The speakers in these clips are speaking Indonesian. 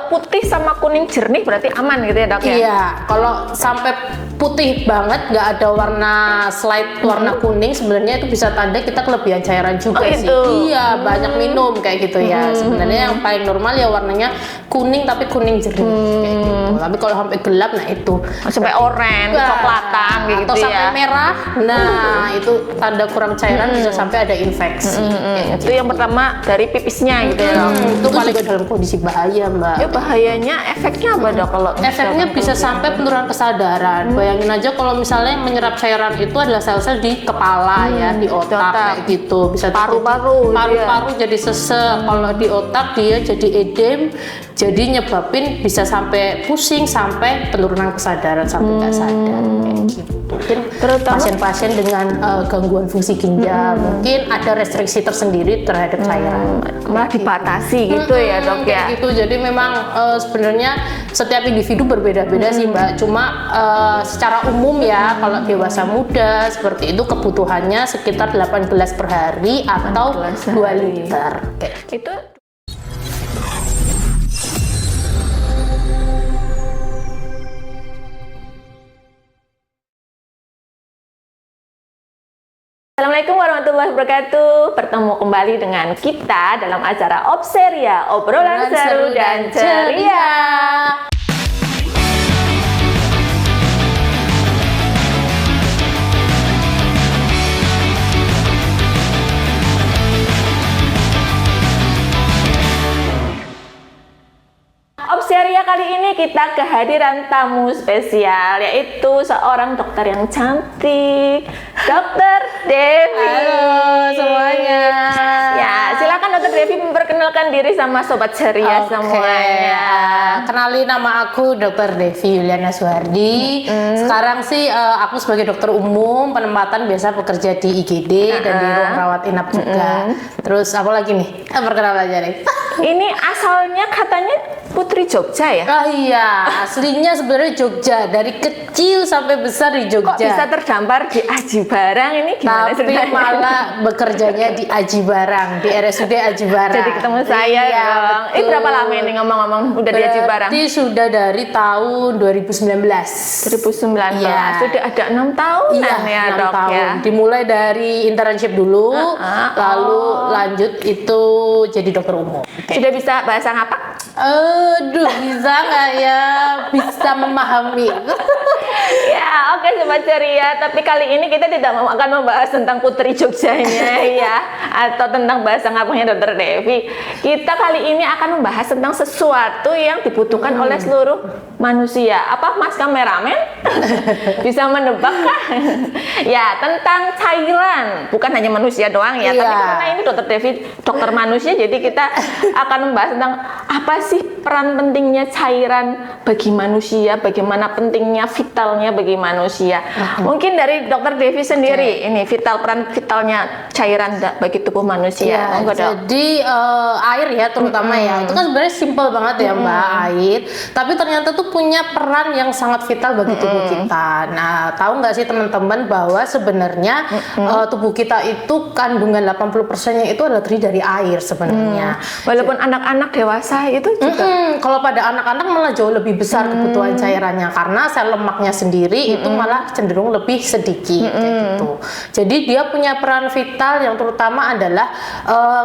kalau putih sama kuning jernih berarti aman gitu ya dok ya? Iya, kalau sampai putih banget nggak ada warna slide warna kuning, sebenarnya itu bisa tanda kita kelebihan cairan juga sih. Itu. Iya, banyak minum kayak gitu ya. Sebenarnya yang paling normal ya warnanya kuning tapi kuning jernih kayak gitu. Tapi kalau sampai gelap, nah itu Sampai oranye, kecoklatan gitu atau ya. sampai merah, nah itu tanda kurang cairan, bisa sampai ada infeksi. Kayak Itu yang pertama dari pipisnya gitu ya dok. Itu paling dalam kondisi bahaya, Mbak. Ya bahayanya efeknya apa dok kalau Efeknya bisa sampai penurunan kesadaran. Bayangin aja kalau misalnya menyerap cairan itu adalah sel-sel di kepala ya, di otak kayak gitu. Bisa Paru-paru gitu ya. paru-paru jadi sesek. Kalau di otak dia jadi edem, jadi nyebabin bisa sampai pusing, sampai penurunan kesadaran, sampai nggak sadar kayak gitu. Mungkin Terutama- pasien-pasien dengan gangguan fungsi ginjal mungkin ada restriksi tersendiri terhadap cairan. malah dibatasi gitu ya dok ya. Kayak gitu. Jadi memang sebenarnya setiap individu berbeda-beda sih Mbak. Cuma secara umum ya kalau dewasa muda seperti itu kebutuhannya sekitar 8 gelas per hari atau 8 gelas 2 sehari. liter. Kayak Itu Assalamualaikum warahmatullahi wabarakatuh. Bertemu kembali dengan kita dalam acara Opseria, obrolan seru dan ceria. Opseria kali ini kita kehadiran tamu spesial, yaitu seorang dokter yang cantik, Dokter Devi. Halo semuanya. Ya, silakan Dokter Devi memperkenalkan diri sama sobat ceria Oke. semuanya. Kenalin, nama aku Dr. Devi Yuliana Suhardi. Sekarang sih aku sebagai dokter umum penempatan biasa bekerja di IGD dan di ruang rawat inap juga. Terus apa lagi nih? Perkenalan aja nih. Ini asalnya katanya Putri Jogja ya? Ah iya, aslinya sebenarnya Jogja. Dari kecil sampai besar di Jogja. Kok bisa terdampar di Aji Barang ini gimana Tapi ceritanya? malah bekerjanya di Aji Barang, di RSUD Aji Barang. Jadi ketemu saya Iya, dong. Ini betul. berapa lama ini ngomong-ngomong udah di Aji Barang? Berarti sudah dari tahun 2019. 2019. Iya. Sudah ada 6 tahunan Iya, ya 6 dok tahun. ya. Dimulai dari internship dulu, lalu lanjut itu jadi dokter umum. Sudah bisa bahasa ngapak? Aduh, bisa nggak ya? Bisa memahami. Ya, oke sobat ceria. Tapi kali ini kita tidak akan membahas tentang Putri Jogjanya ya, atau tentang bahasa ngapaknya Dokter Devi. Kita kali ini akan membahas tentang sesuatu yang dibutuhkan oleh seluruh manusia. Apa Mas kameramen? Bisa menebakkah? Ya, tentang cairan. Bukan hanya manusia doang ya, tapi Iya. karena ini Dokter Devi dokter manusia, jadi kita akan membahas tentang apa sih peran pentingnya cairan bagi manusia, bagaimana pentingnya vitalnya bagi manusia. Mungkin dari Dokter Devi sendiri ini peran vitalnya cairan bagi tubuh manusia. Ya, Monggo, Dok. jadi air ya terutama ya, itu kan sebenarnya simpel banget ya Mbak, air. Tapi ternyata tuh punya peran yang sangat vital bagi tubuh kita. Nah, tahu nggak sih teman-teman bahwa sebenarnya tubuh kita itu kandungan 80%-nya itu adalah terdiri dari air sebenarnya. Walaupun anak-anak dewasa itu juga Kalau pada anak-anak malah jauh lebih besar kebutuhan cairannya karena sel lemaknya sendiri itu malah cenderung lebih sedikit kayak gitu. Jadi dia punya peran vital yang terutama adalah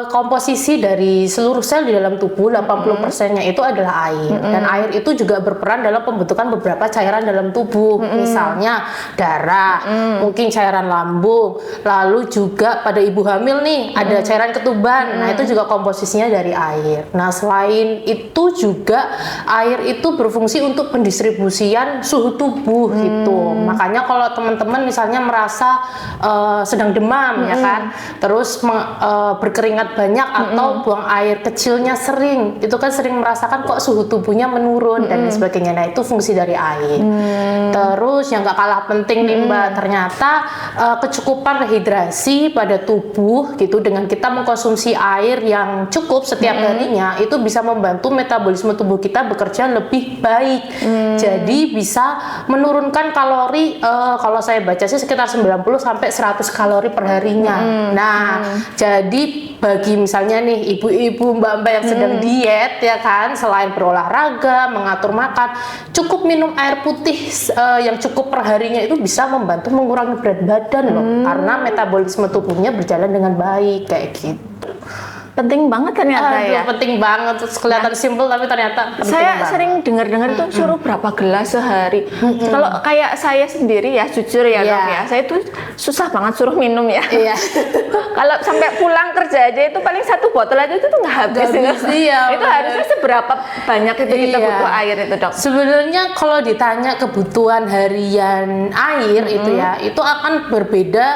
komposisi dari seluruh sel di dalam tubuh 80%-nya itu adalah air. Dan air itu juga berperan dalam pembentukan beberapa cairan dalam tubuh. Misalnya darah, mungkin cairan lambung, lalu juga pada ibu hamil nih ada cairan ketuban. Nah, itu juga komposisinya dari air. Nah, selain itu juga air itu berfungsi untuk pendistribusian suhu tubuh gitu. Makanya kalau teman-teman misalnya merasa sedang demam ya kan, terus berkeringat banyak atau buang air kecilnya sering, itu kan sering merasakan kok suhu tubuhnya menurun dan lain sebagainya. Nah, itu fungsi dari air. Terus yang gak kalah penting nih Mbak, ternyata kecukupan rehidrasi pada tubuh gitu dengan kita mengkonsumsi air yang cukup setiap harinya itu bisa membantu metabolisme tubuh kita bekerja lebih baik. Jadi bisa menurunkan menurunkan kalori, kalau saya baca sih sekitar 90 sampai 100 kalori per harinya. Nah, jadi bagi misalnya nih ibu-ibu, mbak-mbak yang sedang diet ya kan, selain berolahraga, mengatur makan, cukup minum air putih yang cukup per harinya itu bisa membantu mengurangi berat badan loh, karena metabolisme tubuhnya berjalan dengan baik kayak gitu. Penting banget ternyata ya. Penting banget, kelihatan simpel tapi ternyata penting Saya banget. sering dengar-dengar tuh suruh berapa gelas sehari. Kalau kayak saya sendiri ya, jujur ya Dok ya, saya tuh susah banget suruh minum ya. Iya. Kalau sampai pulang kerja aja itu paling 1 botol aja itu tuh nggak habis. Iya, Itu harusnya seberapa banyak itu kita Iya. butuh air itu Dok? Sebenarnya kalau ditanya kebutuhan harian air itu ya, itu akan berbeda,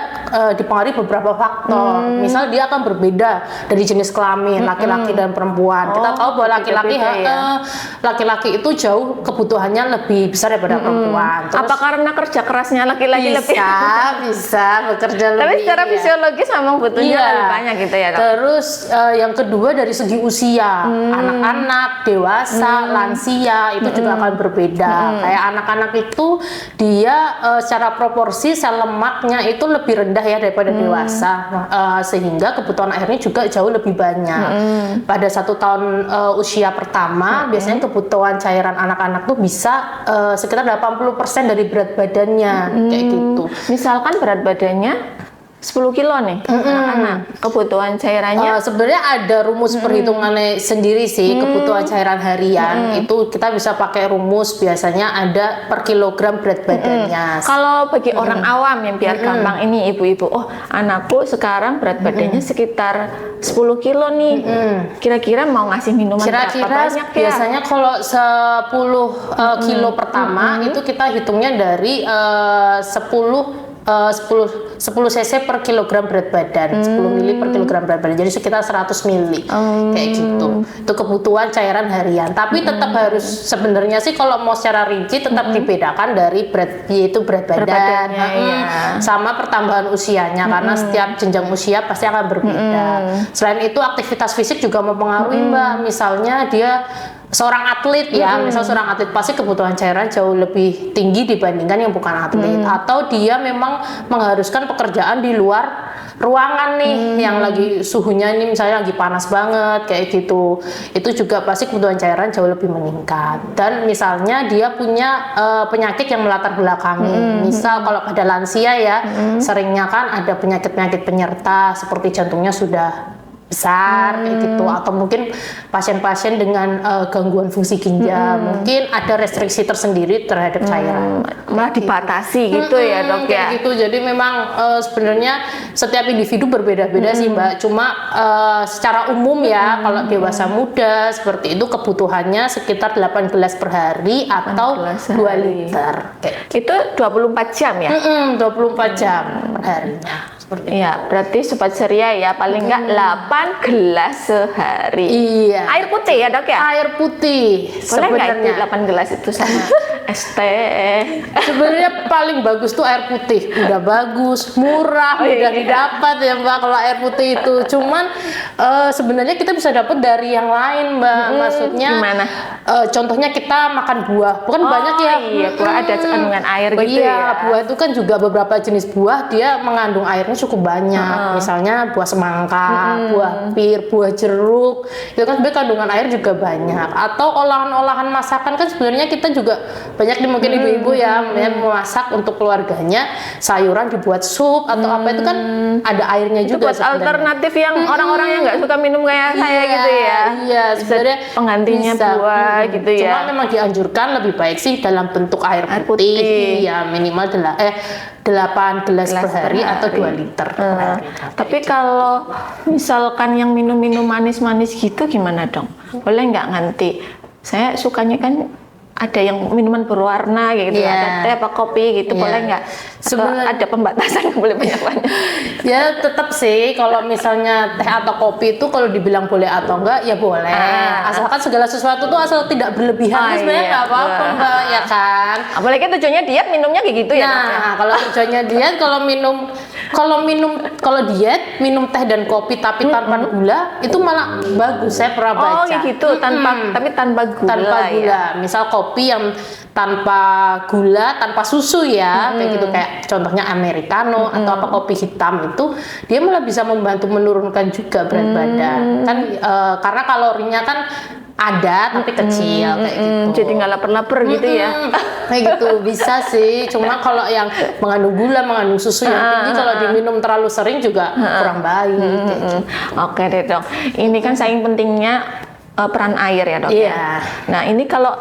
dipengaruhi beberapa faktor. Misal dia akan berbeda dari jenis kelamin, laki-laki dan perempuan. Kita tahu bahwa laki-laki beda-beda ya. laki-laki itu jauh kebutuhannya lebih besar daripada perempuan. Terus Apa karena kerja kerasnya laki-laki lebih? bisa bekerja lebih. Tapi secara iya. fisiologis memang butuhnya Iya. lebih banyak gitu ya Dok? Terus yang kedua dari segi usia, anak-anak, dewasa, lansia itu juga akan berbeda. Kayak anak-anak itu dia secara proporsi sel lemaknya itu lebih rendah ya daripada dewasa, sehingga kebutuhan airnya juga jauh lebih banyak. Pada 1 tahun usia pertama biasanya kebutuhan cairan anak-anak tuh bisa sekitar 80% dari berat badannya kayak gitu. Misalkan berat badannya 10 kilo nih, anak-anak, kebutuhan cairannya Sebenarnya ada rumus perhitungannya sendiri sih, kebutuhan cairan harian itu kita bisa pakai rumus, biasanya ada per kilogram berat badannya. kalau bagi orang awam yang biar gampang ini ibu-ibu, oh anakku sekarang berat badannya sekitar 10 kilo nih, kira-kira mau ngasih minuman berapa Kira-kira banyak ya? biasanya kalau 10 kilo pertama itu kita hitungnya dari 10 cc per kilogram berat badan, 10 mili per kilogram berat badan, jadi sekitar 100 mili kayak gitu. Itu kebutuhan cairan harian. Tapi tetap harus sebenarnya sih kalau mau secara rinci tetap dibedakan dari yaitu berat badan, badannya, iya. sama pertambahan usianya, karena setiap jenjang usia pasti akan berbeda. Selain itu aktivitas fisik juga mempengaruhi Mbak. Misalnya dia seorang atlet ya, misal seorang atlet pasti kebutuhan cairan jauh lebih tinggi dibandingkan yang bukan atlet, atau dia memang mengharuskan pekerjaan di luar ruangan nih, yang lagi suhunya ini misalnya lagi panas banget kayak gitu, itu juga pasti kebutuhan cairan jauh lebih meningkat. Dan misalnya dia punya penyakit yang melatar belakangi, misal kalau pada lansia ya, seringnya kan ada penyakit-penyakit penyerta seperti jantungnya sudah besar kayak gitu, atau mungkin pasien-pasien dengan gangguan fungsi ginjal, mungkin ada restriksi tersendiri terhadap cairan, Malah dibatasi gitu ya Dok ya? kayak gitu. Jadi memang sebenarnya setiap individu berbeda-beda sih Mbak, cuma secara umum ya kalau dewasa muda seperti itu kebutuhannya sekitar 8 gelas per hari atau gelas 2 sehari. liter kayak Itu 24 jam ya? 24 jam per harinya seperti itu. Iya, berarti sobat ceria ya, paling enggak 8 gelas sehari. Iya. Air putih ya Dok ya? Air putih Boleh nggak itu sebenarnya. 8 gelas itu sama es teh? Sebenarnya paling bagus tuh air putih, udah bagus, murah, mudah didapat ya Mbak kalau air putih itu. Cuman sebenarnya kita bisa dapat dari yang lain Mbak. Maksudnya gimana? Contohnya kita makan buah, bukan banyak ya? Iya, buah ada kandungan air gitu Iya, ya. buah itu kan juga beberapa jenis buah dia mengandung airnya cukup banyak. Misalnya buah semangka, buah pir, buah jeruk, itu kan sebenarnya kandungan air juga banyak. Atau olahan-olahan masakan kan sebenarnya kita juga banyak mungkin ibu-ibu ya memasak untuk keluarganya, sayuran dibuat sup atau apa itu kan ada airnya Itu juga buat sebenarnya. alternatif yang orang-orang yang nggak suka minum kayak saya gitu ya. Iya, Bisa sebenarnya penggantinya bisa. buah gitu ya. Cuma memang dianjurkan lebih baik sih dalam bentuk air Air putih. putih. Ya minimal 8 gelas per hari atau 2 liter per hari. Tapi kalau misalkan yang minum-minum manis-manis gitu gimana dong? Boleh nggak nganti? Saya sukanya kan ada yang minuman berwarna gitu, Iya. ada teh apa kopi gitu, Iya. boleh nggak? Atau Sebenarnya- ada pembatasan nggak boleh banyak-banyak? Ya tetap sih kalau misalnya teh atau kopi itu kalau dibilang boleh atau enggak ya boleh. Asalkan segala sesuatu tuh asal tidak berlebihan Oh, tuh sebenarnya iya. nggak apa-apa Mbak, ya kan. Apalagi tujuannya diet, minumnya kayak gitu ya? Dok, ya? Nah, kalau tujuannya diet, kalau diet minum teh dan kopi tapi tanpa gula itu malah bagus. Saya pernah baca. Oh, kayak gitu, tapi tanpa gula. Tanpa gula. Ya. Misal kopi kopi yang tanpa gula, tanpa susu ya, kayak gitu, kayak contohnya americano atau apa kopi hitam itu dia malah bisa membantu menurunkan juga berat badan kan, karena kalorinya kan ada tapi kecil kayak gitu. Jadi nggak lapar-lapar gitu ya. Kayak gitu bisa sih. Cuma kalau yang mengandung gula, mengandung susu yang tinggi, kalau diminum terlalu sering juga kurang baik. Kayak gitu. Oke deh dok. Ini kan saking pentingnya peran air ya dok. Iya. Ya? Nah ini kalau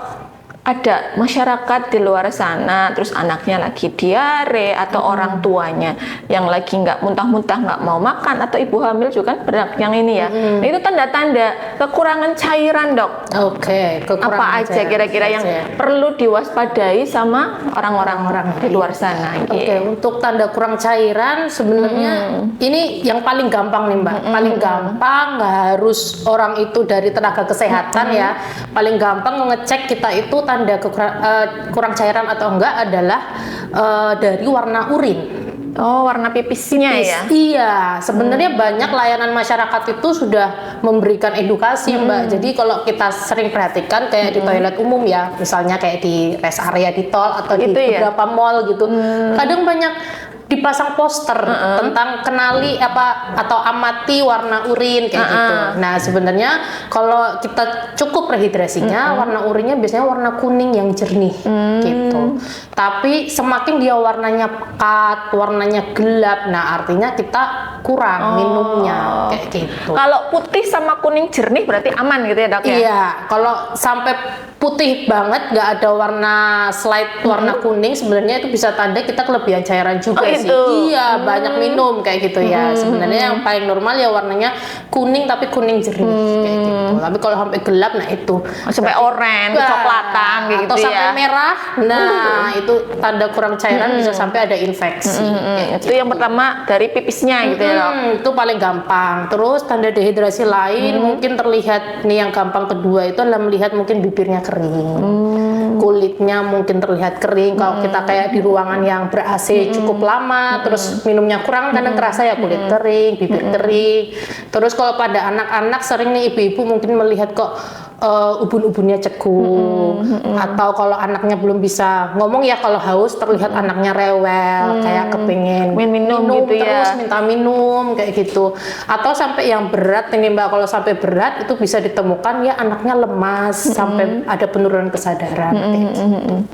ada masyarakat di luar sana, terus anaknya lagi diare atau orang tuanya yang lagi nggak muntah-muntah nggak mau makan, atau ibu hamil juga kan banyak yang ini ya. Nah, itu tanda-tanda kekurangan cairan dok. Oke, Apa aja kira-kira yang perlu diwaspadai sama orang-orang di luar sana? Oke, untuk tanda kurang cairan sebenarnya ini yang paling gampang nih Mbak. Paling gampang, nggak harus orang itu dari tenaga kesehatan ya. Paling gampang mengecek kita itu tanda kurang cairan atau enggak adalah dari warna urin. Oh, warna pipisnya ya? Iya, sebenarnya banyak layanan masyarakat itu sudah memberikan edukasi Mbak. Jadi kalau kita sering perhatikan kayak di toilet umum ya, misalnya kayak di rest area di tol atau di beberapa mall gitu, kadang banyak dipasang poster tentang kenali apa atau amati warna urin kayak gitu. Nah sebenarnya kalau kita cukup rehidrasinya, warna urinnya biasanya warna kuning yang jernih gitu. Tapi semakin dia warnanya pekat, warnanya gelap, nah artinya kita kurang minumnya kayak gitu. Kalau putih sama kuning jernih berarti aman gitu ya dok ya? Iya, kalau sampai putih banget nggak ada warna slide warna kuning, sebenarnya itu bisa tanda kita kelebihan cairan juga sih. Iya, banyak minum kayak gitu ya. Sebenarnya yang paling normal ya warnanya kuning tapi kuning jernih kayak gitu. Tapi kalau sampai gelap, nah itu sampai oranye, kecoklatan gitu atau sampai ya. merah, nah itu tanda kurang cairan, bisa sampai ada infeksi. Itu yang pertama dari pipisnya gitu ya dok? Itu paling gampang. Terus tanda dehidrasi lain mungkin terlihat nih, yang gampang kedua itu adalah melihat mungkin bibirnya kering, kulitnya mungkin terlihat kering. Kalau kita kayak di ruangan yang ber AC cukup lama, terus minumnya kurang, kadang terasa ya kulit kering, bibir kering. Terus kalau pada anak-anak sering nih ibu-ibu mungkin melihat kok ubun-ubunnya cekung, atau kalau anaknya belum bisa ngomong ya, kalau haus terlihat anaknya rewel, kayak kepengen minum gitu terus ya. minta minum kayak gitu. Atau sampai yang berat ini Mbak, kalau sampai berat itu bisa ditemukan ya anaknya lemas, sampai ada penurunan kesadaran kayak gitu.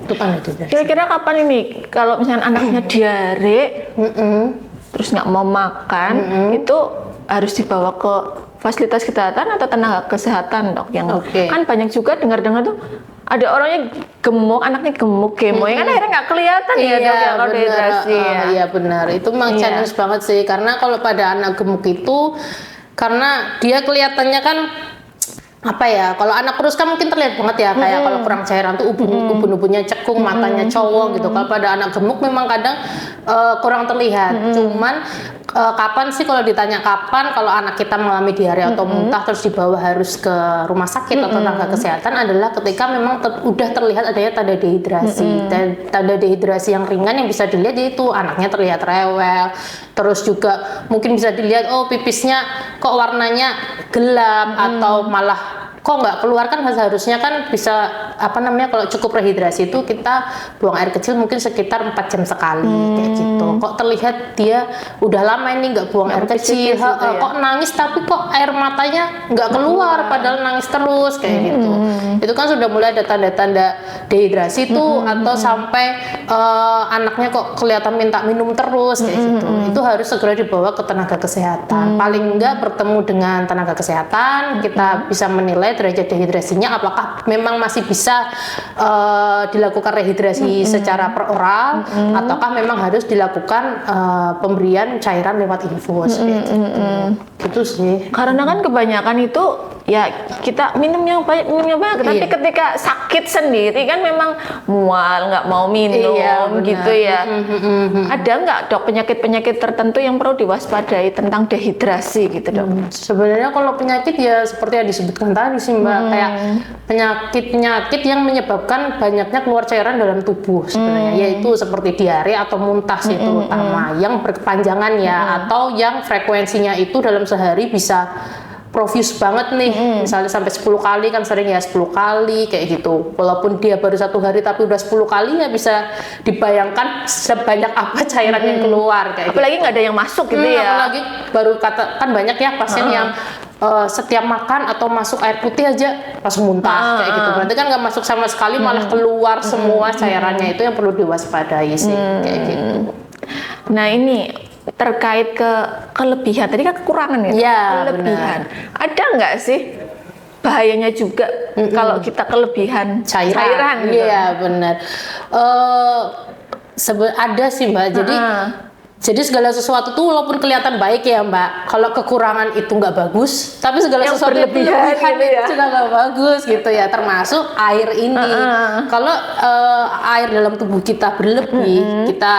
Itu tanda dehidrasi. Kira-kira kapan ini kalau misalnya anaknya diare terus nggak mau makan, itu harus dibawa ke fasilitas kesehatan atau tenaga kesehatan dok? Yang kan banyak juga dengar-dengar tuh ada orangnya gemuk, anaknya gemuk, gemoy, kan akhirnya nggak kelihatan ya dok ya kalau dehidrasi ya. Iya benar, itu memang challenge banget sih, karena kalau pada anak gemuk itu karena dia kelihatannya kan apa ya, kalau anak kurus kan mungkin terlihat banget ya, kayak kalau kurang cairan tuh ubun-ubunnya cekung, matanya cowok gitu. Kalau pada anak gemuk memang kadang kurang terlihat. Cuman kapan sih, kalau ditanya kapan kalau anak kita mengalami diare atau muntah terus dibawa harus ke rumah sakit atau tenaga kesehatan adalah ketika memang udah terlihat adanya tanda dehidrasi. Dan tanda dehidrasi yang ringan yang bisa dilihat yaitu anaknya terlihat rewel, terus juga mungkin bisa dilihat pipisnya kok warnanya gelap, atau malah kok nggak keluar. Kan seharusnya kan bisa kalau cukup rehidrasi itu kita buang air kecil mungkin sekitar 4 jam sekali kayak gitu. Kok terlihat dia udah lama ini nggak buang air kecil, kok nangis tapi kok air matanya nggak keluar padahal nangis terus kayak gitu. Itu kan sudah mulai ada tanda-tanda dehidrasi tuh. Atau sampai anaknya kok kelihatan minta minum terus kayak gitu. Itu harus segera dibawa ke tenaga kesehatan. Paling enggak bertemu dengan tenaga kesehatan, kita bisa menilai derajat dehidrasinya apakah memang masih bisa dilakukan rehidrasi secara per oral, ataukah memang harus dilakukan pemberian cairan lewat infus gitu. Itu sih. Karena kan kebanyakan itu ya kita minumnya banyak, tapi ketika sakit sendiri kan memang mual, nggak mau minum gitu ya. Ada nggak dok penyakit-penyakit tertentu yang perlu diwaspadai tentang dehidrasi gitu dok? Sebenarnya kalau penyakit ya seperti yang disebutkan tadi sih Mbak, kayak penyakit-penyakit yang menyebabkan banyaknya keluar cairan dalam tubuh sebenarnya, yaitu seperti diare atau muntah sih terutama yang berkepanjangan ya, atau yang frekuensinya itu dalam sehari bisa profuse banget nih, misalnya sampai 10 kali kan sering ya 10 kali kayak gitu. Walaupun dia baru 1 hari tapi udah 10 kali ya bisa dibayangkan sebanyak apa cairan yang keluar kayak Apalagi nggak ada yang masuk gitu gitu. ya. Apalagi baru kan banyak ya pasien yang setiap makan atau masuk air putih aja langsung muntah kayak gitu. Berarti kan nggak masuk sama sekali malah keluar semua cairannya, itu yang perlu diwaspadai sih kayak gitu. Nah ini terkait kelebihan, tadi kan kekurangan ya, Iya, kelebihan. Ada nggak sih bahayanya juga kalau kita kelebihan cairan gitu? Iya benar. Ada sih Mbak. Jadi segala sesuatu tuh walaupun kelihatan baik ya Mbak, kalau kekurangan itu nggak bagus, tapi segala Yang sesuatu yang berlebihan berlebihan gitu ya. itu juga nggak bagus gitu ya. Termasuk air ini. Kalau air dalam tubuh kita berlebih, kita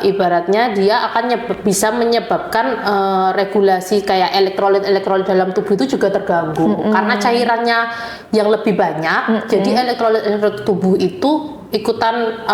ibaratnya dia akan bisa menyebabkan regulasi kayak elektrolit dalam tubuh itu juga terganggu karena cairannya yang lebih banyak. Jadi elektrolit tubuh itu ikutan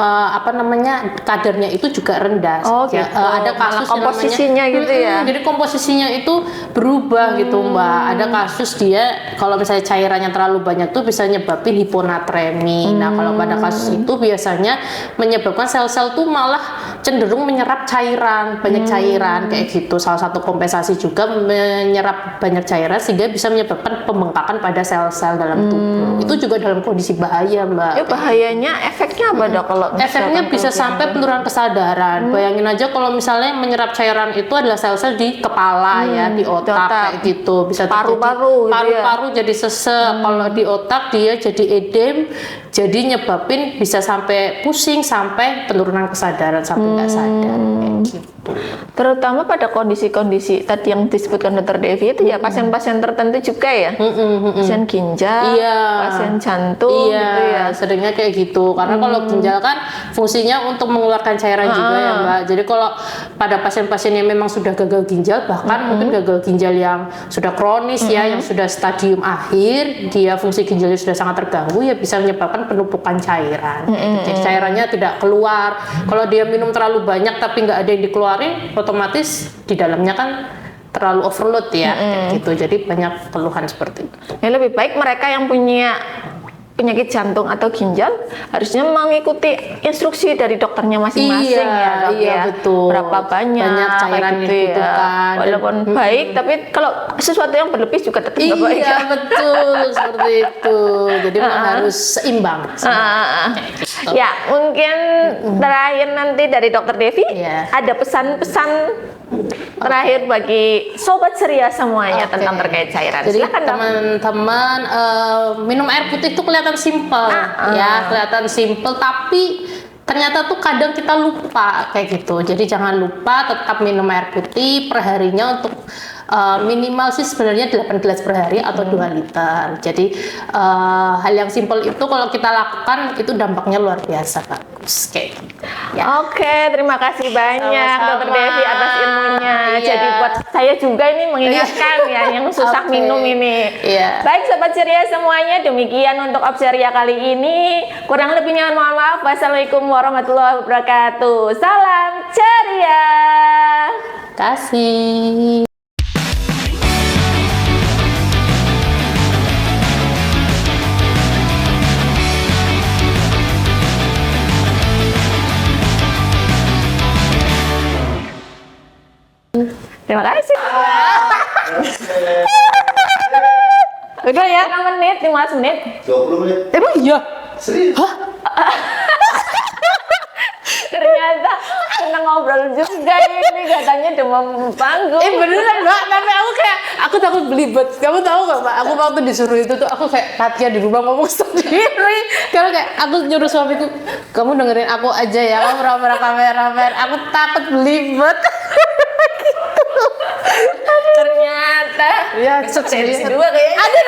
kadarnya itu juga rendah. Oh gitu. Ada kasus komposisinya yang namanya, gitu ya. Jadi komposisinya itu berubah gitu Mbak. Ada kasus dia kalau misalnya cairannya terlalu banyak tuh bisa nyebabin hiponatremi. Nah kalau pada kasus itu biasanya menyebabkan sel-sel tuh malah cenderung menyerap cairan, banyak cairan kayak gitu. Salah satu kompensasi juga menyerap banyak cairan sehingga bisa menyebabkan pembengkakan pada sel-sel dalam tubuh. Itu juga dalam kondisi bahaya Mbak. Ya bahayanya efeknya apa dok kalau Efeknya bisa sampai penurunan kesadaran. Bayangin aja kalau misalnya menyerap cairan itu adalah sel-sel di kepala ya, di otak kayak gitu. Bisa paru-paru paru-paru jadi sesek. Kalau di otak dia jadi edem, jadi nyebabin bisa sampai pusing, sampai penurunan kesadaran sampai nggak sadar kayak gitu. Terutama pada kondisi-kondisi tadi yang disebutkan Dokter Devi itu ya pasien-pasien tertentu juga ya, pasien ginjal, pasien jantung gitu ya. Seringnya kayak gitu. Karena kalau ginjal kan fungsinya untuk mengeluarkan cairan juga ya Mbak. Jadi kalau pada pasien-pasien yang memang sudah gagal ginjal, bahkan mungkin gagal ginjal yang sudah kronis ya, yang sudah stadium akhir, dia fungsi ginjalnya sudah sangat terganggu, ya bisa menyebabkan penumpukan cairan. Jadi cairannya tidak keluar. Kalau dia minum terlalu banyak tapi nggak ada yang dikeluarin, otomatis di dalamnya kan terlalu overload ya, gitu. Jadi banyak keluhan seperti itu. Ya lebih baik mereka yang punya penyakit jantung atau ginjal harusnya mengikuti instruksi dari dokternya masing-masing ya dok ya. Betul. Berapa banyak cairan yang gitu ya. dibutuhkan. Walaupun baik, tapi kalau sesuatu yang berlebih juga tetap nggak baik. Iya betul seperti itu. Jadi harus seimbang. Gitu. Ya mungkin terakhir nanti dari Dokter Devi ada pesan-pesan terakhir bagi sobat ceria semuanya tentang terkait cairan. Jadi silakan teman-teman minum air putih itu kelihatan simpel ya, kelihatan simpel tapi ternyata tuh kadang kita lupa kayak gitu. Jadi jangan lupa tetap minum air putih perharinya untuk minimal sih sebenarnya 8 gelas per hari atau 2 liter. Jadi hal yang simpel itu kalau kita lakukan itu dampaknya luar biasa bagus kayak gitu. Ya. Oke, terima kasih banyak Sama-sama. Dokter Devi atas ilmunya. Iya. Jadi buat saya juga ini mengingatkan ya yang susah minum ini. Iya. Baik sobat ceria semuanya, demikian untuk Obseria kali ini. Kurang lebihnya mohon maaf. Wassalamualaikum warahmatullahi wabarakatuh. Salam ceria. Kasih. Terima kasih. Udah ya? 5 menit, 15 menit. 20 menit. Emang iya? Serius? Ternyata senang ngobrol juga ini, katanya demam panggung. Beneran Mbak, tapi aku takut belibet. Kamu tahu gak Mbak, aku waktu disuruh itu tuh aku kayak Katia di rumah ngomong sendiri. Karena kayak aku nyuruh suamiku, kamu dengerin aku aja ya, kamu pura-pura kameramen. Aku takut belibet. Ternyata Ya, besok ada edisi 2 kayaknya. Ada